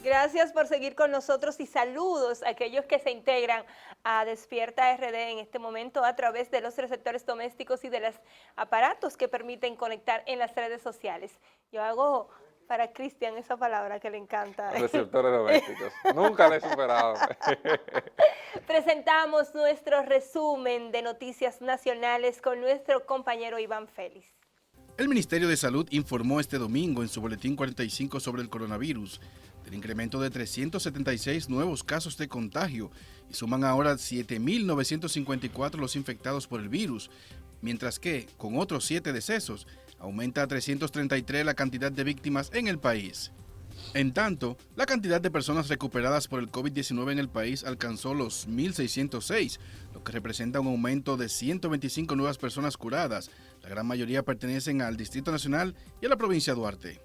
Gracias por seguir con nosotros y saludos a aquellos que se integran a Despierta RD en este momento a través de los receptores domésticos y de los aparatos que permiten conectar en las redes sociales. Yo hago para Cristian esa palabra que le encanta. Receptores domésticos. Nunca la he superado. Presentamos nuestro resumen de noticias nacionales con nuestro compañero Iván Félix. El Ministerio de Salud informó este domingo en su boletín 45 sobre el coronavirus del incremento de 376 nuevos casos de contagio y suman ahora 7.954 los infectados por el virus, mientras que, con otros 7 decesos, aumenta a 333 la cantidad de víctimas en el país. En tanto, la cantidad de personas recuperadas por el COVID-19 en el país alcanzó los 1.606, lo que representa un aumento de 125 nuevas personas curadas. La gran mayoría pertenecen al Distrito Nacional y a la provincia de Duarte.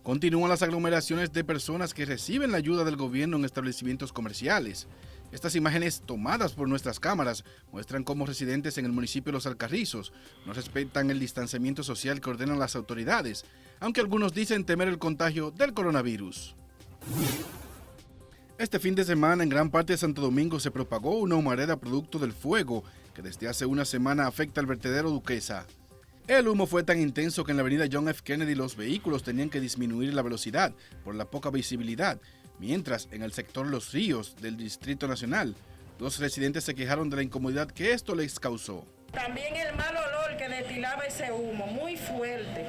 Continúan las aglomeraciones de personas que reciben la ayuda del gobierno en establecimientos comerciales. Estas imágenes tomadas por nuestras cámaras muestran cómo residentes en el municipio de Los Alcarrizos no respetan el distanciamiento social que ordenan las autoridades, aunque algunos dicen temer el contagio del coronavirus. Este fin de semana en gran parte de Santo Domingo se propagó una humareda producto del fuego que desde hace una semana afecta al vertedero Duquesa. El humo fue tan intenso que en la avenida John F. Kennedy los vehículos tenían que disminuir la velocidad por la poca visibilidad, mientras en el sector Los Ríos del Distrito Nacional, 2 residentes se quejaron de la incomodidad que esto les causó. También el mal olor que destilaba ese humo, muy fuerte.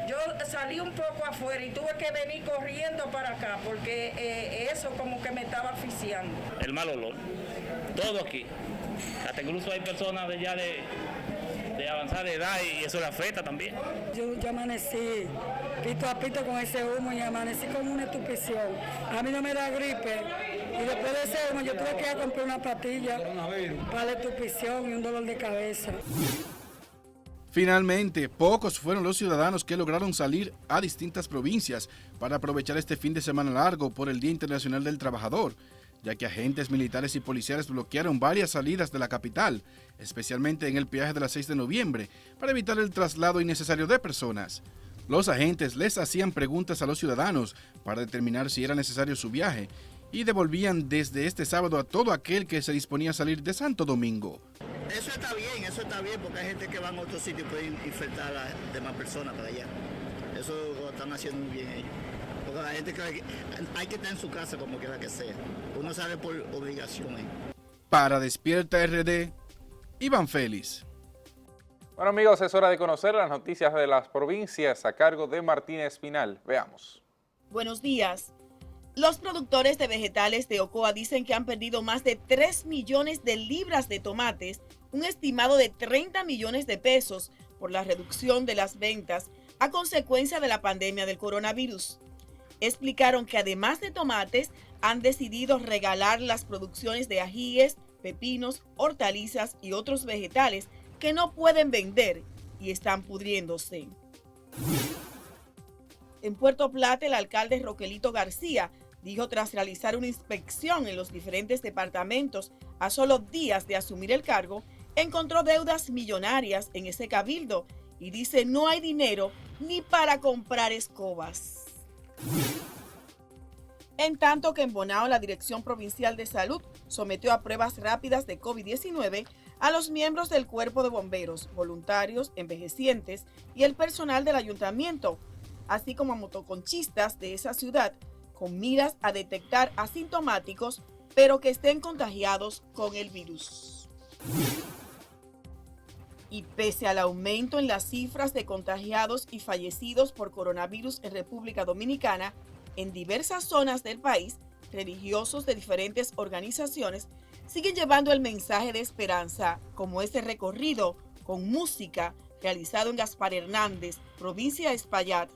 Yo salí un poco afuera y tuve que venir corriendo para acá porque eso como que me estaba asfixiando. El mal olor, todo aquí. Hasta incluso hay personas de avanzada edad y eso le afecta también. Yo amanecí pito a pito con ese humo y amanecí con una estupición. A mí no me da gripe y después de ese humo yo tuve que ir a comprar una pastilla para la estupición y un dolor de cabeza. Finalmente, pocos fueron los ciudadanos que lograron salir a distintas provincias para aprovechar este fin de semana largo por el Día Internacional del Trabajador, ya que agentes militares y policiales bloquearon varias salidas de la capital, especialmente en el peaje de la 6 de noviembre, para evitar el traslado innecesario de personas. Los agentes les hacían preguntas a los ciudadanos para determinar si era necesario su viaje y devolvían desde este sábado a todo aquel que se disponía a salir de Santo Domingo. Eso está bien, porque hay gente que va a otro sitio y pueden infectar a las demás personas para allá. Eso lo están haciendo muy bien ellos. Porque la gente que hay que estar en su casa como quiera que sea. Uno sale por obligación. Para Despierta RD, Iván Félix. Bueno amigos, es hora de conocer las noticias de las provincias a cargo de Martina Espinal. Veamos. Buenos días. Los productores de vegetales de Ocoa dicen que han perdido más de 3 millones de libras de tomates, un estimado de 30 millones de pesos por la reducción de las ventas a consecuencia de la pandemia del coronavirus. Explicaron que además de tomates, han decidido regalar las producciones de ajíes, pepinos, hortalizas y otros vegetales que no pueden vender y están pudriéndose. En Puerto Plata, el alcalde Roquelito García dijo tras realizar una inspección en los diferentes departamentos a solo días de asumir el cargo, encontró deudas millonarias en ese cabildo y dice no hay dinero ni para comprar escobas. En tanto que en Bonao, la Dirección Provincial de Salud sometió a pruebas rápidas de COVID-19 a los miembros del Cuerpo de Bomberos, voluntarios, envejecientes y el personal del ayuntamiento, así como a motoconchistas de esa ciudad, con miras a detectar asintomáticos, pero que estén contagiados con el virus. Y pese al aumento en las cifras de contagiados y fallecidos por coronavirus en República Dominicana, en diversas zonas del país, religiosos de diferentes organizaciones siguen llevando el mensaje de esperanza, como este recorrido con música realizado en Gaspar Hernández, provincia de Espaillat,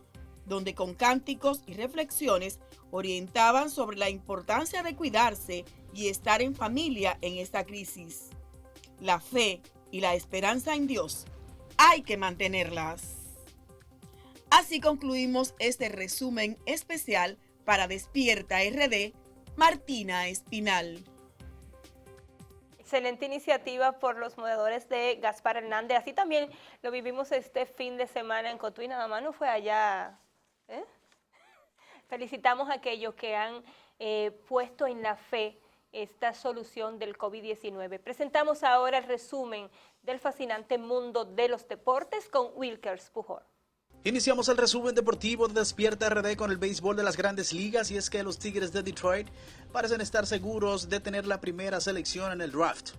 donde con cánticos y reflexiones orientaban sobre la importancia de cuidarse y estar en familia en esta crisis. La fe y la esperanza en Dios hay que mantenerlas. Así concluimos este resumen especial para Despierta RD, Martina Espinal. Excelente iniciativa por los moderadores de Gaspar Hernández. Así también lo vivimos este fin de semana en Cotuí, nada más no fue allá. Felicitamos a aquellos que han puesto en la fe esta solución del COVID-19. Presentamos ahora el resumen del fascinante mundo de los deportes con Wilkers Pujol. Iniciamos el resumen deportivo de Despierta RD con el béisbol de las Grandes Ligas, y es que los Tigres de Detroit parecen estar seguros de tener la primera selección en el draft.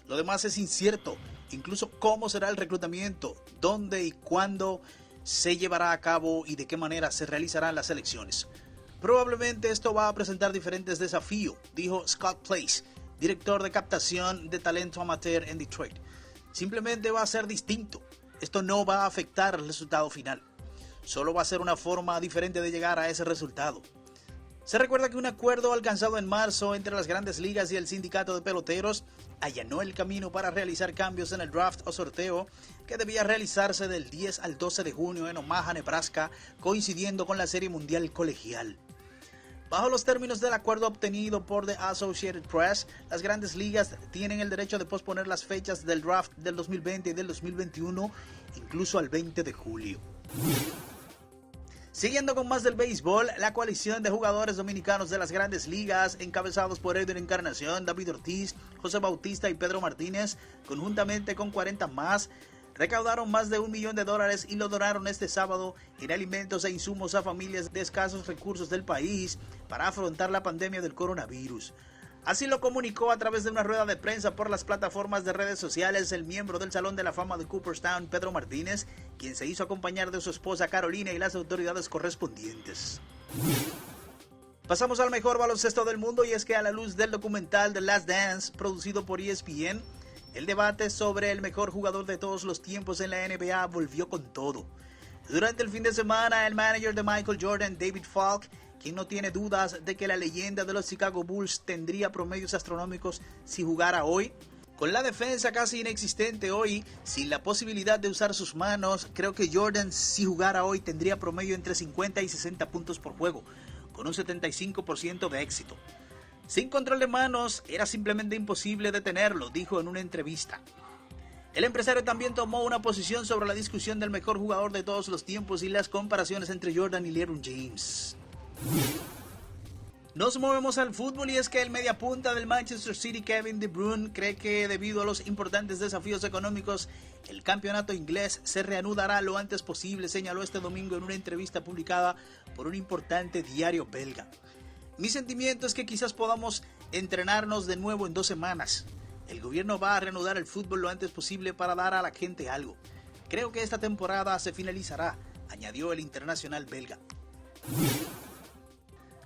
Lo demás es incierto, incluso cómo será el reclutamiento, dónde y cuándo se llevará a cabo y de qué manera se realizarán las selecciones. Probablemente esto va a presentar diferentes desafíos, dijo Scott Place, director de captación de talento amateur en Detroit. Simplemente va a ser distinto. Esto no va a afectar el resultado final. Solo va a ser una forma diferente de llegar a ese resultado. Se recuerda que un acuerdo alcanzado en marzo entre las Grandes Ligas y el sindicato de peloteros allanó el camino para realizar cambios en el draft o sorteo que debía realizarse del 10 al 12 de junio en Omaha, Nebraska, coincidiendo con la Serie Mundial Colegial. Bajo los términos del acuerdo obtenido por The Associated Press, las Grandes Ligas tienen el derecho de posponer las fechas del draft del 2020 y del 2021, incluso al 20 de julio. Siguiendo con más del béisbol, la coalición de jugadores dominicanos de las Grandes Ligas, encabezados por Edwin Encarnación, David Ortiz, José Bautista y Pedro Martínez, conjuntamente con 40 más, recaudaron más de $1 millón y lo donaron este sábado en alimentos e insumos a familias de escasos recursos del país para afrontar la pandemia del coronavirus. Así lo comunicó a través de una rueda de prensa por las plataformas de redes sociales el miembro del Salón de la Fama de Cooperstown, Pedro Martínez, quien se hizo acompañar de su esposa Carolina y las autoridades correspondientes. Pasamos al mejor baloncesto del mundo, y es que a la luz del documental The Last Dance, producido por ESPN, el debate sobre el mejor jugador de todos los tiempos en la NBA volvió con todo. Durante el fin de semana, el manager de Michael Jordan, David Falk, quien no tiene dudas de que la leyenda de los Chicago Bulls tendría promedios astronómicos si jugara hoy, con la defensa casi inexistente hoy, sin la posibilidad de usar sus manos, creo que Jordan, si jugara hoy, tendría promedio entre 50 y 60 puntos por juego, con un 75% de éxito. Sin control de manos, era simplemente imposible detenerlo, dijo en una entrevista. El empresario también tomó una posición sobre la discusión del mejor jugador de todos los tiempos y las comparaciones entre Jordan y LeBron James. Nos movemos al fútbol, y es que el mediapunta del Manchester City, Kevin De Bruyne, cree que debido a los importantes desafíos económicos, el campeonato inglés se reanudará lo antes posible, señaló este domingo en una entrevista publicada por un importante diario belga. Mi sentimiento es que quizás podamos entrenarnos de nuevo en 2 semanas. El gobierno va a reanudar el fútbol lo antes posible para dar a la gente algo. Creo que esta temporada se finalizará, añadió el internacional belga.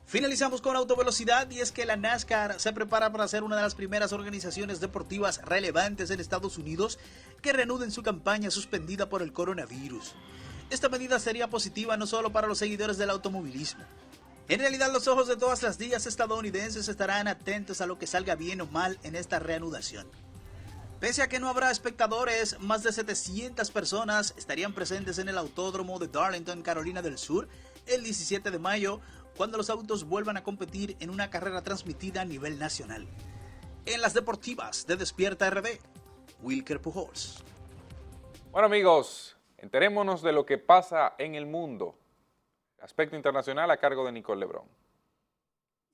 Finalizamos con autovelocidad, y es que la NASCAR se prepara para ser una de las primeras organizaciones deportivas relevantes en Estados Unidos que reanuden su campaña suspendida por el coronavirus. Esta medida sería positiva no solo para los seguidores del automovilismo. En realidad, los ojos de todas las ligas estadounidenses estarán atentos a lo que salga bien o mal en esta reanudación. Pese a que no habrá espectadores, más de 700 personas estarían presentes en el autódromo de Darlington, Carolina del Sur, el 17 de mayo, cuando los autos vuelvan a competir en una carrera transmitida a nivel nacional. En las deportivas de Despierta RD, Wilker Pujols. Bueno, amigos, enterémonos de lo que pasa en el mundo. Aspecto internacional a cargo de Nicole Lebrón.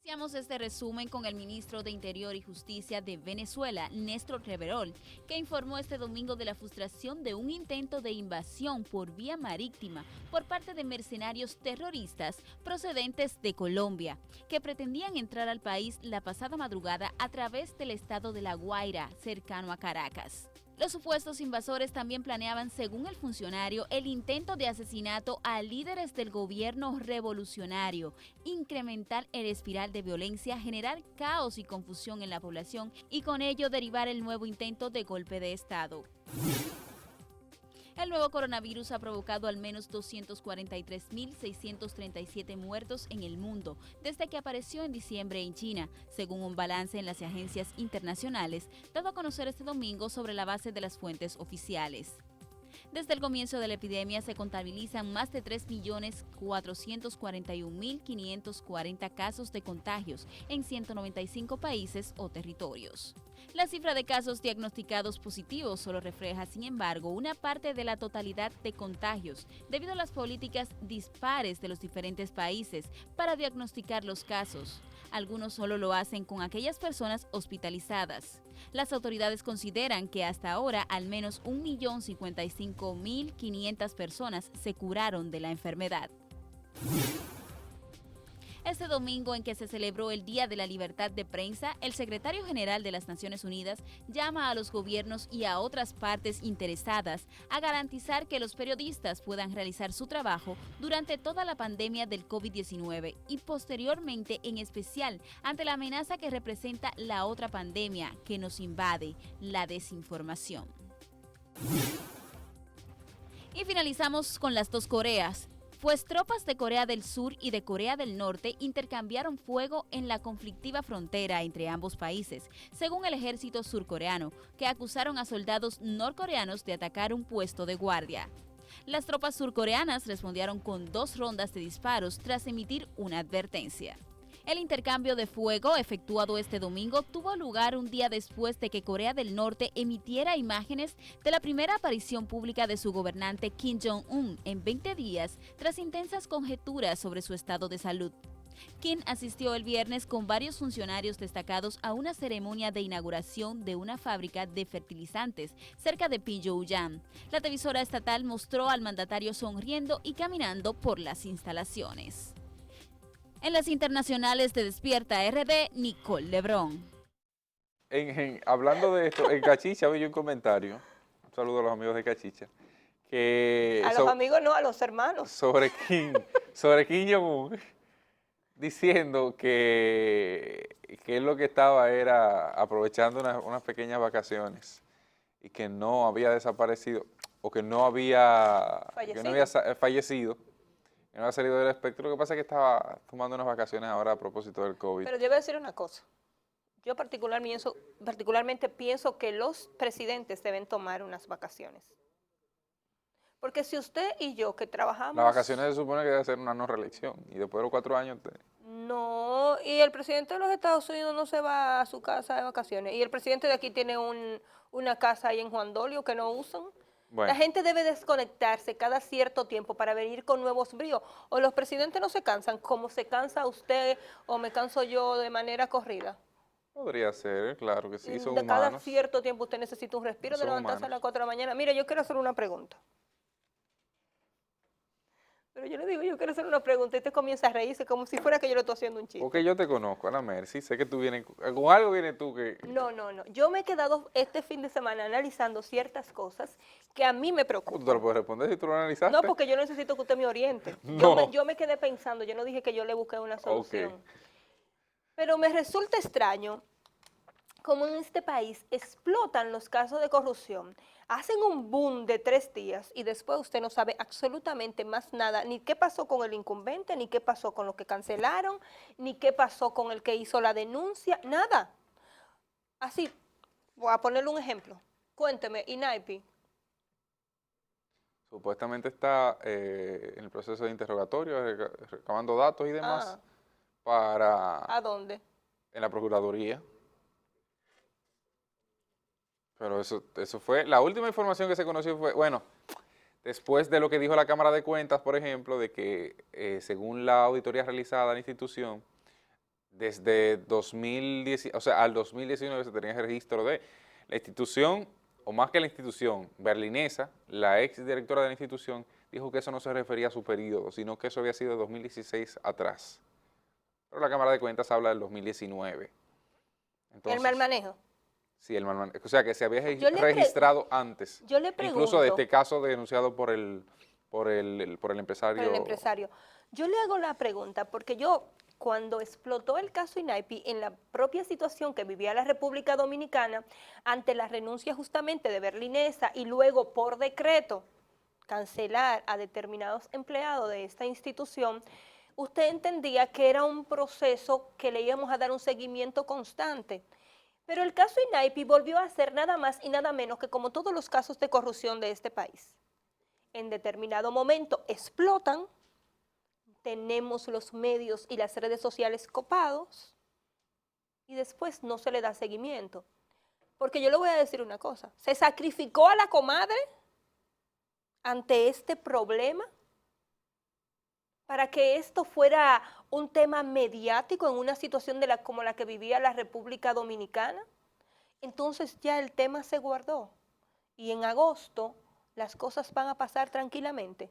Iniciamos este resumen con el ministro de Interior y Justicia de Venezuela, Néstor Reverol, que informó este domingo de la frustración de un intento de invasión por vía marítima por parte de mercenarios terroristas procedentes de Colombia, que pretendían entrar al país la pasada madrugada a través del estado de La Guaira, cercano a Caracas. Los supuestos invasores también planeaban, según el funcionario, el intento de asesinato a líderes del gobierno revolucionario, incrementar el espiral de violencia, generar caos y confusión en la población y con ello derivar el nuevo intento de golpe de Estado. El nuevo coronavirus ha provocado al menos 243.637 muertos en el mundo desde que apareció en diciembre en China, según un balance en las agencias internacionales dado a conocer este domingo sobre la base de las fuentes oficiales. Desde el comienzo de la epidemia se contabilizan más de 3.441.540 casos de contagios en 195 países o territorios. La cifra de casos diagnosticados positivos solo refleja, sin embargo, una parte de la totalidad de contagios, debido a las políticas dispares de los diferentes países para diagnosticar los casos. Algunos solo lo hacen con aquellas personas hospitalizadas. Las autoridades consideran que hasta ahora al menos 1.055.500 personas se curaron de la enfermedad. Este domingo, en que se celebró el Día de la Libertad de Prensa, el secretario general de las Naciones Unidas llama a los gobiernos y a otras partes interesadas a garantizar que los periodistas puedan realizar su trabajo durante toda la pandemia del COVID-19 y posteriormente, en especial ante la amenaza que representa la otra pandemia que nos invade, la desinformación. Y finalizamos con las dos Coreas. Pues tropas de Corea del Sur y de Corea del Norte intercambiaron fuego en la conflictiva frontera entre ambos países, según el ejército surcoreano, que acusaron a soldados norcoreanos de atacar un puesto de guardia. Las tropas surcoreanas respondieron con 2 rondas de disparos tras emitir una advertencia. El intercambio de fuego efectuado este domingo tuvo lugar un día después de que Corea del Norte emitiera imágenes de la primera aparición pública de su gobernante Kim Jong-un en 20 días tras intensas conjeturas sobre su estado de salud. Kim asistió el viernes con varios funcionarios destacados a una ceremonia de inauguración de una fábrica de fertilizantes cerca de Pyongyang. La televisora estatal mostró al mandatario sonriendo y caminando por las instalaciones. En las internacionales de Despierta RD, Nicole Lebrón. Hablando de esto, en Cachicha vi un comentario, un saludo a los amigos de Cachicha, que... A los amigos no, a los hermanos. Sobre Kim Jong-un, diciendo que él lo que estaba era aprovechando unas pequeñas vacaciones y que no había desaparecido, o que no había fallecido. Que no había salido del espectro. Lo que pasa es que estaba tomando unas vacaciones ahora a propósito del COVID. Pero yo voy a decir una cosa. Yo particularmente pienso que los presidentes deben tomar unas vacaciones. Porque si usted y yo que trabajamos... Las vacaciones se supone que debe ser una no reelección. Y después de los 4 años... No, y el presidente de los Estados Unidos no se va a su casa de vacaciones. Y el presidente de aquí tiene una casa ahí en Juan Dolio que no usan. Bueno. La gente debe desconectarse cada cierto tiempo para venir con nuevos bríos. O los presidentes no se cansan como se cansa usted o me canso yo de manera corrida. Podría ser, claro que sí, son humanos. Cada cierto tiempo usted necesita un respiro de levantarse a las 4 de la mañana. Mire, yo quiero hacer una pregunta. Pero yo le digo, yo quiero hacer una pregunta y usted comienza a reírse como si fuera que yo le estoy haciendo un chiste. Porque yo te conozco, Ana Mercy, sé que tú vienes, con algo vienes tú que... No. Yo me he quedado este fin de semana analizando ciertas cosas que a mí me preocupan. ¿Tú te lo puedes responder si tú lo analizaste? No, porque yo necesito que usted me oriente. No. Yo me quedé pensando, yo no dije que yo le busqué una solución. Okay. Pero me resulta extraño cómo en este país explotan los casos de corrupción, hacen un boom de 3 días y después usted no sabe absolutamente más nada, ni qué pasó con el incumbente, ni qué pasó con los que cancelaron, ni qué pasó con el que hizo la denuncia, nada. Así, voy a ponerle un ejemplo. Cuénteme, INAIPI. Supuestamente está en el proceso de interrogatorio, recabando datos y demás para... ¿A dónde? En la Procuraduría. Pero eso fue, la última información que se conoció fue, bueno, después de lo que dijo la Cámara de Cuentas, por ejemplo, de que según la auditoría realizada en la institución, desde 2010, o sea, al 2019 se tenía el registro de la institución, o más que la institución, berlinesa, la ex directora de la institución, dijo que eso no se refería a su periodo, sino que eso había sido de 2016 atrás. Pero la Cámara de Cuentas habla del 2019. Entonces, ¿el mal manejo? Sí, el mal manejo. O sea, que se había registrado antes. Yo le pregunto. Incluso de este caso denunciado por el empresario. Por el empresario. Yo le hago la pregunta, porque yo, cuando explotó el caso INAIPI, en la propia situación que vivía la República Dominicana, ante la renuncia justamente de Berlinesa y luego por decreto cancelar a determinados empleados de esta institución, usted entendía que era un proceso que le íbamos a dar un seguimiento constante. Pero el caso INAIPI volvió a ser nada más y nada menos que como todos los casos de corrupción de este país. En determinado momento explotan, tenemos los medios y las redes sociales copados y después no se le da seguimiento. Porque yo le voy a decir una cosa, se sacrificó a la comadre ante este problema para que esto fuera un tema mediático en una situación como la que vivía la República Dominicana. Entonces ya el tema se guardó y en agosto las cosas van a pasar tranquilamente.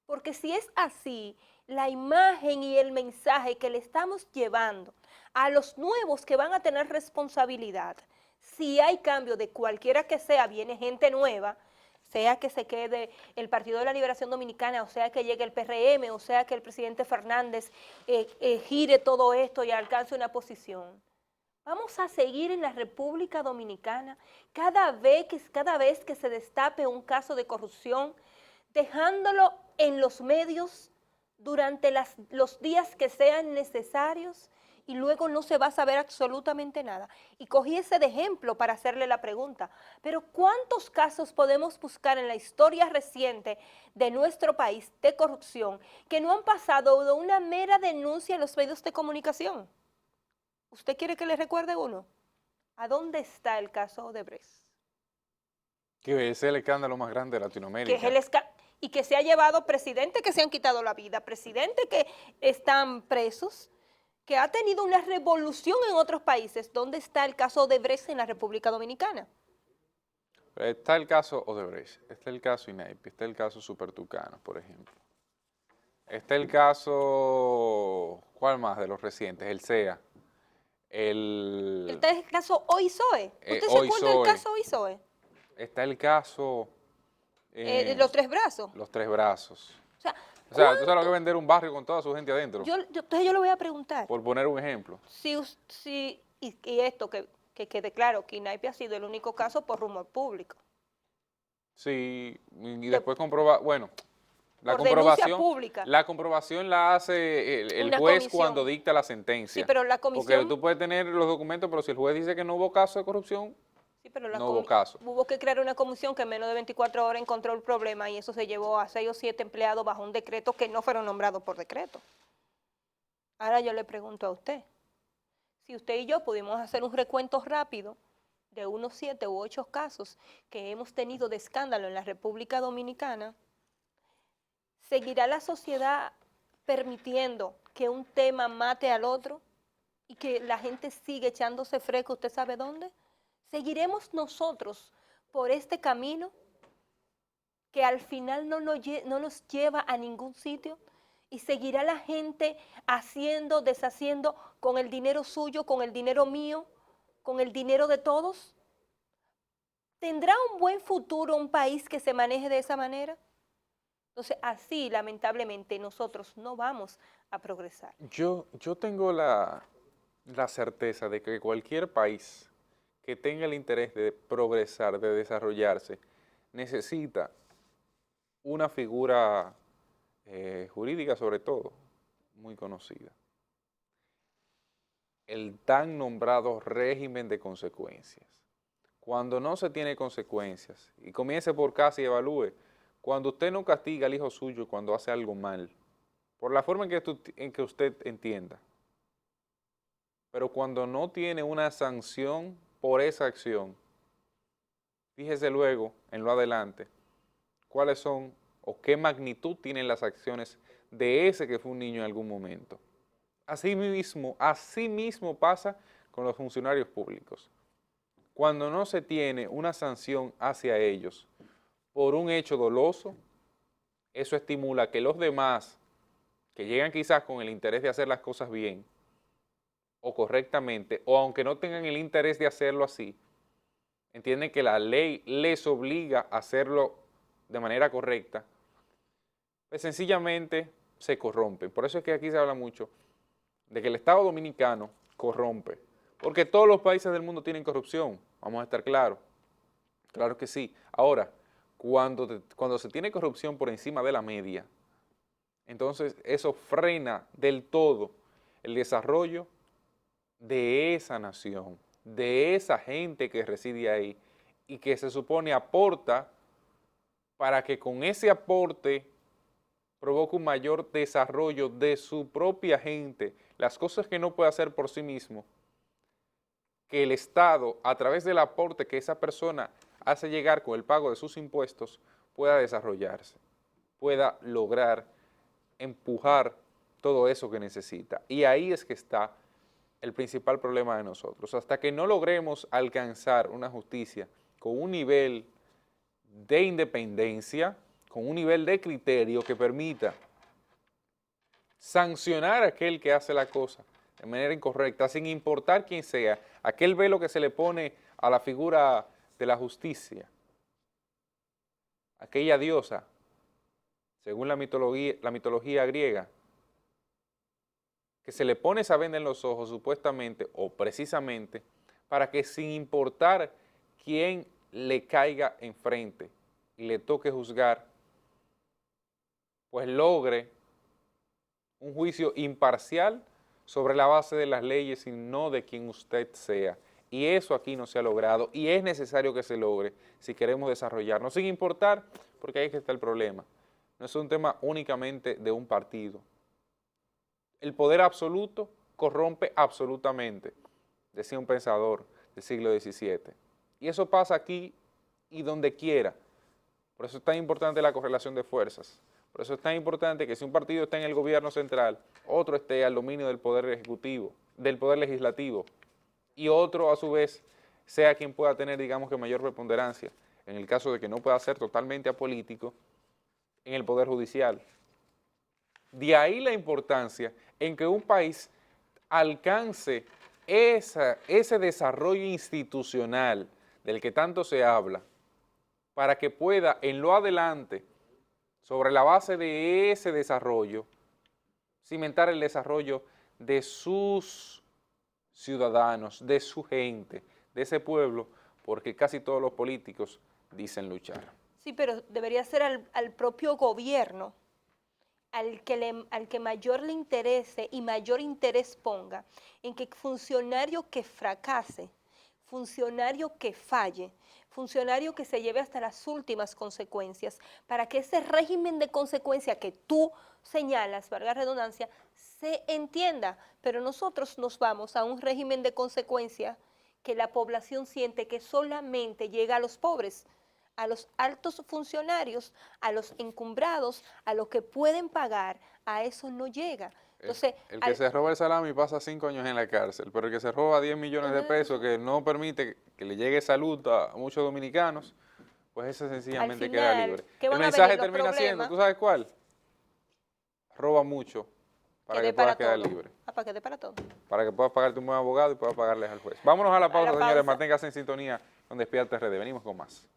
Porque si es así, la imagen y el mensaje que le estamos llevando a los nuevos que van a tener responsabilidad, si hay cambio de cualquiera que sea, viene gente nueva, sea que se quede el Partido de la Liberación Dominicana, o sea que llegue el PRM, o sea que el presidente Fernández gire todo esto y alcance una posición. Vamos a seguir en la República Dominicana cada vez que se destape un caso de corrupción, dejándolo en los medios durante los días que sean necesarios y luego no se va a saber absolutamente nada. Y cogí ese de ejemplo para hacerle la pregunta, pero ¿cuántos casos podemos buscar en la historia reciente de nuestro país de corrupción que no han pasado de una mera denuncia en los medios de comunicación? ¿Usted quiere que le recuerde uno? ¿A dónde está el caso Odebrecht? Que es el escándalo más grande de Latinoamérica. Que es y que se ha llevado presidentes que se han quitado la vida, presidentes que están presos, que ha tenido una revolución en otros países. ¿Dónde está el caso Odebrecht en la República Dominicana? Está el caso Odebrecht, está el caso INAIP, está el caso Supertucano, por ejemplo. Está el caso, ¿cuál más de los recientes? El CEA. Está el caso OISOE. ¿Usted se acuerda del caso OISOE? Está el caso... los tres brazos. Los tres brazos. O sea, tú sabes lo que es vender un barrio con toda su gente adentro. Entonces yo le voy a preguntar. Por poner un ejemplo. Y esto, que quede claro, que INAIP ha sido el único caso por rumor público. Sí, y después comprobar, bueno, la comprobación la hace el juez comisión. Cuando dicta la sentencia. Sí, pero la comisión... Porque tú puedes tener los documentos, pero si el juez dice que no hubo caso de corrupción, sí, pero no hubo caso. Hubo que crear una comisión que en menos de 24 horas encontró el problema y eso se llevó a 6 o 7 empleados bajo un decreto que no fueron nombrados por decreto. Ahora yo le pregunto a usted, si usted y yo pudimos hacer un recuento rápido de unos 7 u 8 casos que hemos tenido de escándalo en la República Dominicana, ¿seguirá la sociedad permitiendo que un tema mate al otro y que la gente siga echándose fresco, usted sabe dónde? ¿Seguiremos nosotros por este camino que al final no nos lleva a ningún sitio? ¿Y seguirá la gente haciendo, deshaciendo con el dinero suyo, con el dinero mío, con el dinero de todos? ¿Tendrá un buen futuro un país que se maneje de esa manera? Entonces, así, lamentablemente, nosotros no vamos a progresar. Yo tengo la certeza de que cualquier país que tenga el interés de progresar, de desarrollarse, necesita una figura jurídica sobre todo, muy conocida. El tan nombrado régimen de consecuencias. Cuando no se tiene consecuencias, y comience por casa y evalúe, cuando usted no castiga al hijo suyo cuando hace algo mal, por la forma en que usted entienda, pero cuando no tiene una sanción por esa acción, fíjese luego, en lo adelante, cuáles son o qué magnitud tienen las acciones de ese que fue un niño en algún momento. Así mismo pasa con los funcionarios públicos. Cuando no se tiene una sanción hacia ellos por un hecho doloso, eso estimula que los demás, que llegan quizás con el interés de hacer las cosas bien o correctamente, o aunque no tengan el interés de hacerlo así, entienden que la ley les obliga a hacerlo de manera correcta, pues sencillamente se corrompen. Por eso es que aquí se habla mucho de que el Estado Dominicano corrompe, porque todos los países del mundo tienen corrupción, vamos a estar claros, claro que sí. Ahora, cuando se tiene corrupción por encima de la media, entonces eso frena del todo el desarrollo de esa nación, de esa gente que reside ahí y que se supone aporta para que con ese aporte provoque un mayor desarrollo de su propia gente, las cosas que no puede hacer por sí mismo, que el Estado, a través del aporte que esa persona hace llegar con el pago de sus impuestos, pueda desarrollarse, pueda lograr empujar todo eso que necesita. Y ahí es que está el principal problema de nosotros. Hasta que no logremos alcanzar una justicia con un nivel de independencia, con un nivel de criterio que permita sancionar a aquel que hace la cosa de manera incorrecta, sin importar quién sea, aquel velo que se le pone a la figura de la justicia, aquella diosa, según la mitología griega, que se le pone esa venda en los ojos supuestamente o precisamente para que sin importar quién le caiga enfrente y le toque juzgar, pues logre un juicio imparcial sobre la base de las leyes y no de quien usted sea. Y eso aquí no se ha logrado y es necesario que se logre si queremos desarrollarnos, sin importar, porque ahí es que está el problema. No es un tema únicamente de un partido. El poder absoluto corrompe absolutamente, decía un pensador del siglo XVII. Y eso pasa aquí y donde quiera. Por eso es tan importante la correlación de fuerzas. Por eso es tan importante que si un partido está en el gobierno central, otro esté al dominio del poder ejecutivo, del poder legislativo, y otro a su vez sea quien pueda tener, digamos que mayor preponderancia, en el caso de que no pueda ser totalmente apolítico, en el poder judicial. De ahí la importancia en que un país alcance ese desarrollo institucional del que tanto se habla, para que pueda en lo adelante, sobre la base de ese desarrollo, cimentar el desarrollo de sus ciudadanos, de su gente, de ese pueblo, porque casi todos los políticos dicen luchar. Sí, pero debería ser al propio gobierno al que mayor le interese y mayor interés ponga en que funcionario que fracase, funcionario que falle, funcionario que se lleve hasta las últimas consecuencias, para que ese régimen de consecuencia que tú señalas, valga la redundancia, se entienda. Pero nosotros nos vamos a un régimen de consecuencia que la población siente que solamente llega a los pobres, a los altos funcionarios, a los encumbrados, a los que pueden pagar, a eso no llega. Entonces, el que se roba el salami pasa 5 años en la cárcel, pero el que se roba 10 millones de pesos, que no permite que le llegue salud a muchos dominicanos, pues ese sencillamente queda libre. El mensaje termina siendo, ¿tú sabes cuál? Roba mucho para que puedas quedar libre. Para que dé para todo. Para que puedas pagarte un buen abogado y puedas pagarles al juez. Vámonos a la pausa, señores. Manténgase en sintonía con Despierta RD. Venimos con más.